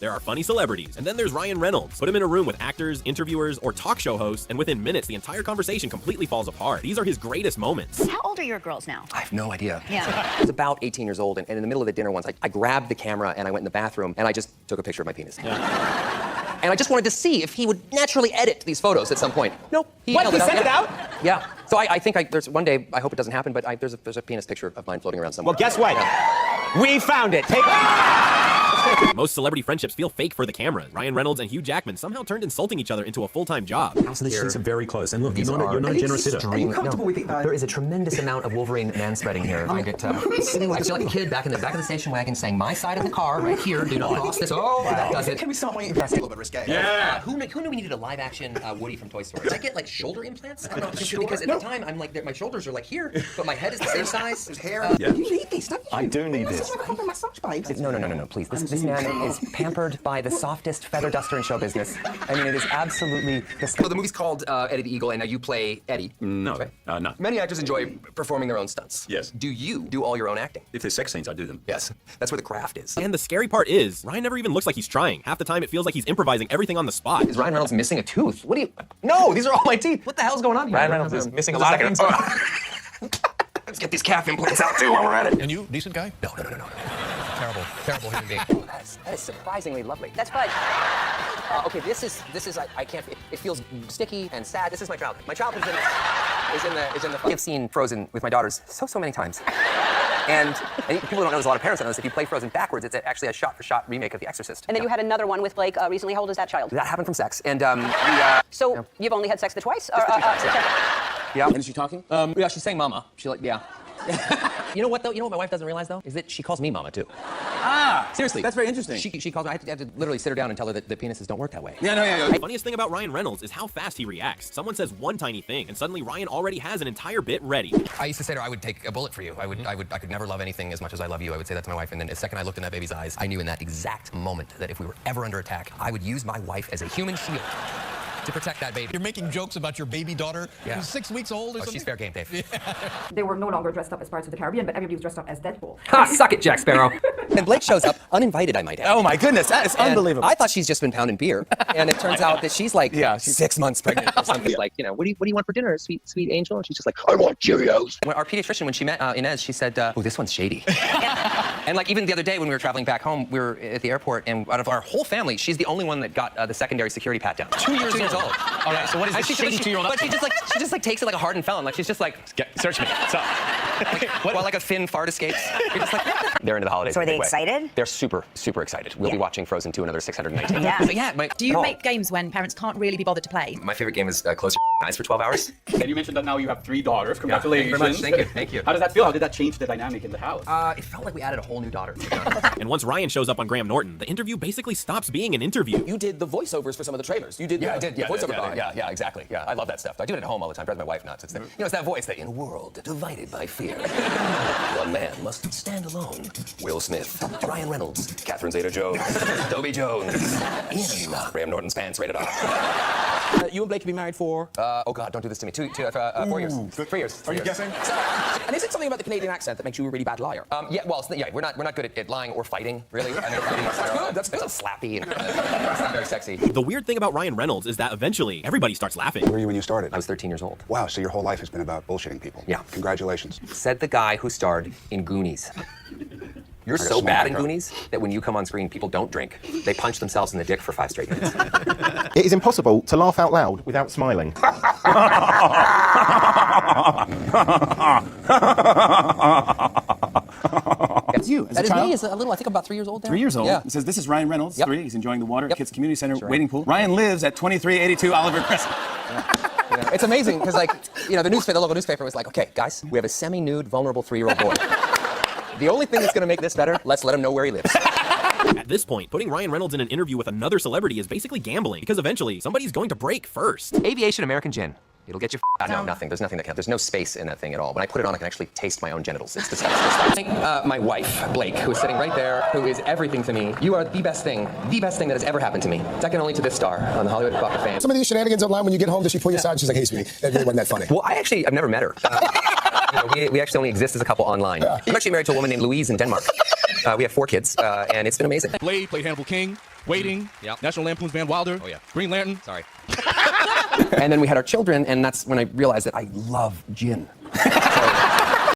There are funny celebrities, and then there's Ryan Reynolds. Put him in a room with actors, interviewers, or talk show hosts, and within minutes, the entire conversation completely falls apart. These are his greatest moments. How old are your girls now? I have no idea. Yeah. I was about 18 years old, and in the middle of the dinner once, I grabbed the camera and I went in the bathroom and I just took a picture of my penis. Yeah. And I just wanted to see if he would naturally edit these photos at some point. Nope. He sent it out? Yeah. So I think there's one day, I hope it doesn't happen, but there's a penis picture of mine floating around somewhere. Well, guess what? Yeah. We found it. Take Most celebrity friendships feel fake for the camera. Ryan Reynolds and Hugh Jackman somehow turned insulting each other into a full-time job. So these things are very close. And look, you're not a generous sitter. Are you comfortable with it? There is a tremendous amount of Wolverine man-spreading here. I get I feel like a kid back in the station wagon saying, my side of the car, right here, do not cross this. Oh, that does it. Can we stop waiting? That's a little bit risque. Yeah. Who knew we needed a live-action Woody from Toy Story? Did I get like shoulder implants? I'm not sure because at the time I'm like, my shoulders are like here, but my head is the same size. There's hair. Yeah. You need these, don't you? I do need this. No, please. This man is pampered by the softest feather duster in show business. I mean, it is absolutely disgusting. So the movie's called Eddie the Eagle, and you play Eddie. No, right? no. Many actors enjoy performing their own stunts. Yes. Do you do all your own acting? If there's sex scenes, I do them. Yes. That's where the craft is. And the scary part is, Ryan never even looks like he's trying. Half the time, it feels like he's improvising everything on the spot. Is Ryan Reynolds missing a tooth? What do you... No, these are all my teeth. What the hell's going on here? Ryan Reynolds is missing a lot of things. Let's get these calf implants out, too, while we're at it. And you, decent guy? No. Terrible human being. Oh, that is surprisingly lovely. That's fudge. Okay, this is I can't, it feels sticky and sad. This is my childhood. My childhood is in the I've seen Frozen with my daughters so many times. And people don't know, there's a lot of parents that know this. If you play Frozen backwards, it's actually a shot-for-shot remake of The Exorcist. And then you had another one with Blake recently. How old is that child? That happened from sex. And So you've only had sex the twice? Yeah. And is she talking? Yeah, she's saying mama. Yeah. You know what though? You know what my wife doesn't realize though? Is that she calls me mama too. Ah! Seriously. That's very interesting. She calls me. I have to literally sit her down and tell her that the penises don't work that way. Yeah. The funniest thing about Ryan Reynolds is how fast he reacts. Someone says one tiny thing, and suddenly Ryan already has an entire bit ready. I used to say to her, I would take a bullet for you. I could never love anything as much as I love you. I would say that to my wife, and then the second I looked in that baby's eyes, I knew in that exact moment that if we were ever under attack, I would use my wife as a human shield to protect that baby. You're making jokes about your baby daughter who's 6 weeks old or something? She's fair game, Dave. They were no longer dressed up as Pirates of the Caribbean, but everybody was dressed up as Deadpool. Ha! Suck it, Jack Sparrow. And Blake shows up uninvited, I might add. Oh my goodness, that is unbelievable. I thought she's just been pounding beer, and it turns out that she's like 6 months pregnant or something. Like, what do you want for dinner, sweet angel? And she's just like, I want Cheerios. When our pediatrician, when she met Inez, she said, oh, this one's shady. And like even the other day when we were traveling back home, we were at the airport, and out of our whole family, she's the only one that got the secondary security pat down. 2 years old. All right, so what is this shady 2-year-old? But she just like takes it like a hardened felon. Like she's just like, Search me. So, while like a thin fart escapes. You're just like, they're into the holidays. So are in a they big way. excited? They're super excited. We'll be watching Frozen 2 another 619 Yeah. times. So yeah, Do you make games when parents can't really be bothered to play? My favorite game is close your eyes for 12 hours. And you mentioned that now you have 3 daughters. Congratulations. Thank you very much. Thank you. How does that feel? How did that change the dynamic in the house? It felt like we added a whole new daughter. And once Ryan shows up on Graham Norton, the interview basically stops being an interview. You did the voiceovers for some of the trailers. You did. Yeah, I did. Yeah, voiceover. yeah, exactly. Yeah, I love that stuff. I do it at home all the time. Drives my wife nuts. It's it's that voice that in a world divided by fear, one man must stand alone. Will Smith, Ryan Reynolds, Catherine Zeta-Jones, Toby Jones, in Graham Norton's pants. Rated R. You and Blake have been married for? Oh God, don't do this to me. 4 years. 3 years. Are you guessing? And is it something about the Canadian accent that makes you a really bad liar? Yeah, well, we're not good at lying or fighting, really. I mean, that's good. That's slappy and it's not very sexy. The weird thing about Ryan Reynolds is that eventually everybody starts laughing. Where were you when you started? I was 13 years old. Wow, so your whole life has been about bullshitting people. Yeah. Congratulations. Said the guy who starred in Goonies. You're I got so small bad in micro. Goonies that when you come on screen, people don't drink. They punch themselves in the dick for 5 straight minutes. It is impossible to laugh out loud without smiling. That's you. That is me. Is a little, I think I'm about 3 years old now. 3 years old. Yeah. It says, this is Ryan Reynolds, 3. He's enjoying the water. Kids Community Center waiting pool. Ryan lives at 2382 Oliver Crescent. It's amazing because, like, the local newspaper was like, okay, guys, we have a semi-nude, vulnerable 3-year-old boy. The only thing that's going to make this better, let's let him know where he lives. At this point, putting Ryan Reynolds in an interview with another celebrity is basically gambling, because eventually somebody's going to break first. Aviation American Gin. It'll get you No, nothing. There's nothing that counts. There's no space in that thing at all. When I put it on, I can actually taste my own genitals. It's disgusting. My wife, Blake, who is sitting right there, who is everything to me. You are the best thing that has ever happened to me. Second only to this star on the Hollywood Walk of Fame. Some of these shenanigans online, when you get home, does she pull you aside and she's like, hey, sweetie, that really wasn't that funny? Well, I've never met her. We actually only exist as a couple online. I'm actually married to a woman named Louise in Denmark. We have 4 kids, and it's been amazing. Blade played Hannibal King. Waiting. National Lampoon's Van Wilder. Oh, yeah. Green Lantern. Sorry. And then we had our children, and that's when I realized that I love gin. So,